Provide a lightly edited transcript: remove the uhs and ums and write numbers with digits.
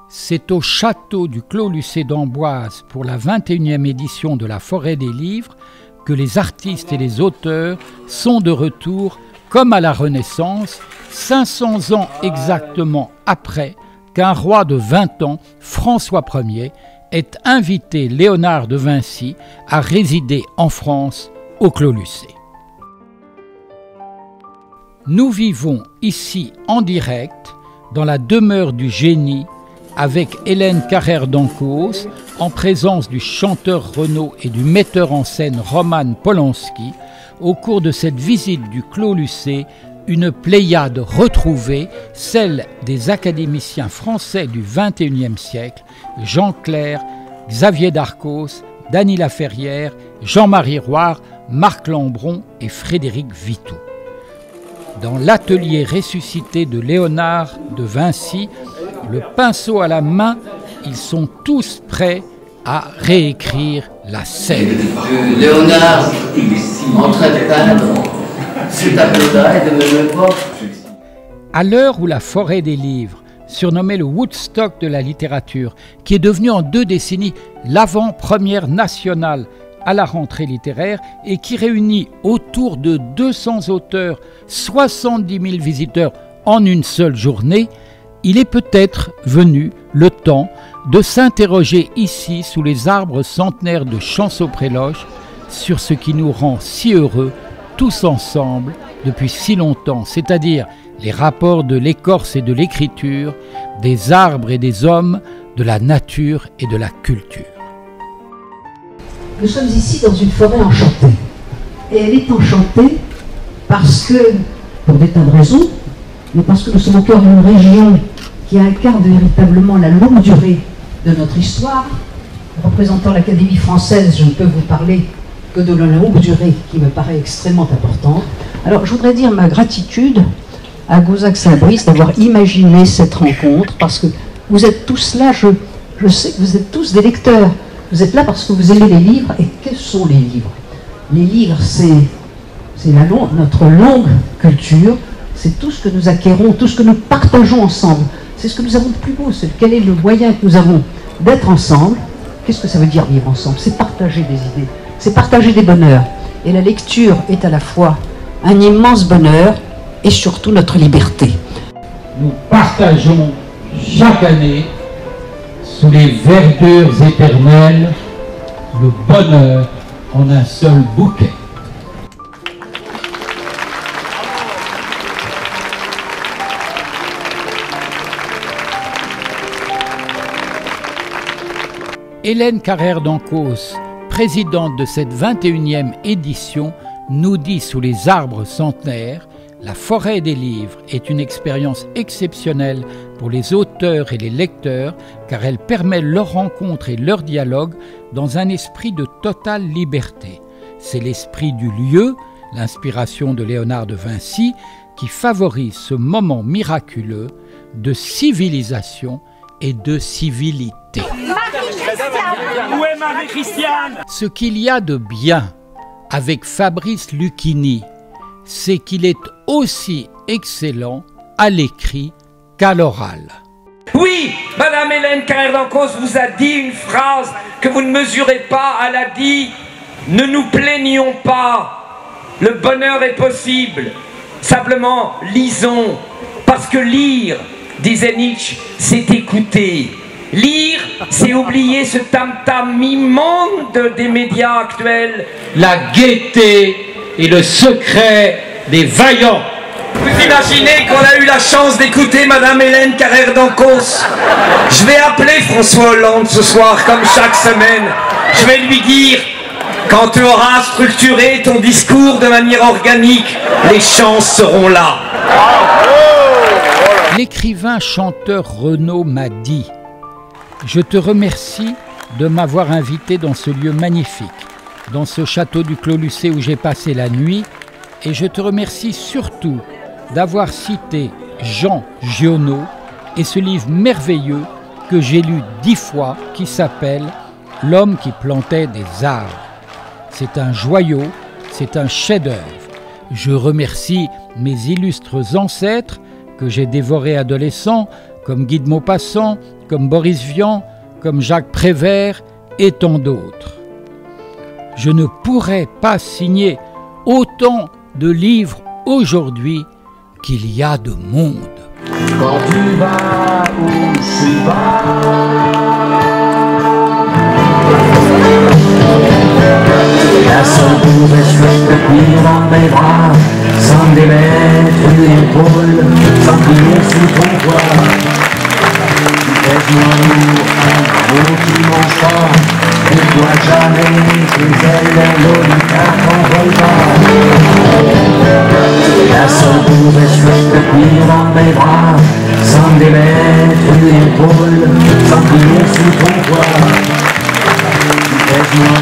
C'est au château du Clos Lucé d'Amboise pour la 21e édition de la Forêt des Livres que les artistes et les auteurs sont de retour comme à la Renaissance, 500 ans exactement après qu'un roi de 20 ans, François Ier, ait invité Léonard de Vinci à résider en France au Clos Lucé. Nous vivons ici en direct dans la demeure du génie avec Hélène Carrère d'Ancos, en présence du chanteur Renaud et du metteur en scène Roman Polanski. Au cours de cette visite du Clos Lucé, une pléiade retrouvée, celle des académiciens français du XXIe siècle, Jean Clair, Xavier Darcos, Dany Laferrière, Jean-Marie Roire, Marc Lambron et Frédéric Vitou. Dans l'atelier ressuscité de Léonard de Vinci, le pinceau à la main, ils sont tous prêts à réécrire la scène. Léonard, en train de peindre ce tableau-là et de me voir. À l'heure où la Forêt des Livres, surnommée le Woodstock de la littérature, qui est devenu en 2 décennies l'avant-première nationale à la rentrée littéraire et qui réunit autour de 200 auteurs, 70 000 visiteurs en une seule journée, il est peut-être venu le temps de s'interroger ici, sous les arbres centenaires de Champsaut-Préloche, sur ce qui nous rend si heureux, tous ensemble, depuis si longtemps, c'est-à-dire les rapports de l'écorce et de l'écriture, des arbres et des hommes, de la nature et de la culture. Nous sommes ici dans une forêt enchantée. Et elle est enchantée parce que, pour des tas de raisons, mais parce que nous sommes au cœur d'une région qui incarne véritablement la longue durée de notre histoire. Représentant l'Académie française, je ne peux vous parler que de la longue durée qui me paraît extrêmement importante. Alors je voudrais dire ma gratitude à Gouzac-Saint-Brice d'avoir imaginé cette rencontre, parce que vous êtes tous là, je sais que vous êtes tous des lecteurs. Vous êtes là parce que vous aimez les livres. Et quels sont les livres? Les livres, c'est notre longue culture, c'est tout ce que nous acquérons, tout ce que nous partageons ensemble. C'est ce que nous avons de plus beau. Quel est le moyen que nous avons d'être ensemble? Qu'est-ce que ça veut dire vivre ensemble? C'est partager des idées, c'est partager des bonheurs. Et la lecture est à la fois un immense bonheur et surtout notre liberté. Nous partageons chaque année, sous les verdures éternelles, le bonheur en un seul bouquet. Hélène Carrère d'Ancos, présidente de cette 21e édition, nous dit sous les arbres centenaires: la Forêt des Livres est une expérience exceptionnelle pour les auteurs et les lecteurs, car elle permet leur rencontre et leur dialogue dans un esprit de totale liberté. C'est l'esprit du lieu, l'inspiration de Léonard de Vinci, qui favorise ce moment miraculeux de civilisation et de civilité. Où est Marie-Christiane? Ce qu'il y a de bien avec Fabrice Lucchini, c'est qu'il est aussi excellent à l'écrit qu'à l'oral. Oui, Madame Hélène Carrère d'Ancos vous a dit une phrase que vous ne mesurez pas. Elle a dit: ne nous plaignons pas, le bonheur est possible. Simplement, lisons, parce que lire, disait Nietzsche, c'est écouter. Lire, c'est oublier ce tam-tam immonde des médias actuels. La gaieté est le secret des vaillants. Vous imaginez qu'on a eu la chance d'écouter Madame Hélène Carrère d'Ancos? Je vais appeler François Hollande ce soir, comme chaque semaine. Je vais lui dire: quand tu auras structuré ton discours de manière organique, les chances seront là. L'écrivain chanteur Renaud m'a dit: je te remercie de m'avoir invité dans ce lieu magnifique, dans ce château du Clos Lucé où j'ai passé la nuit, et je te remercie surtout d'avoir cité Jean Giono et ce livre merveilleux que j'ai lu 10 fois qui s'appelle « L'homme qui plantait des arbres ». C'est un joyau, c'est un chef-d'œuvre. Je remercie mes illustres ancêtres que j'ai dévorés adolescents, comme Guy de Maupassant comme Boris Vian, comme Jacques Prévert et tant d'autres. Je ne pourrais pas signer autant de livres aujourd'hui qu'il y a de monde. Quand tu vas où je la seule pour est chouette de cuire dans mes bras, sans me démettre une épaule, sans crier sous ton poids. Fais-moi lourd, un mot qui mange pas, ne dois jamais tes ailes d'un lolita t'envole pas. La seule pour est chouette de cuire dans mes bras, sans me démettre une épaule, sans crier sous ton poids. Fais-moi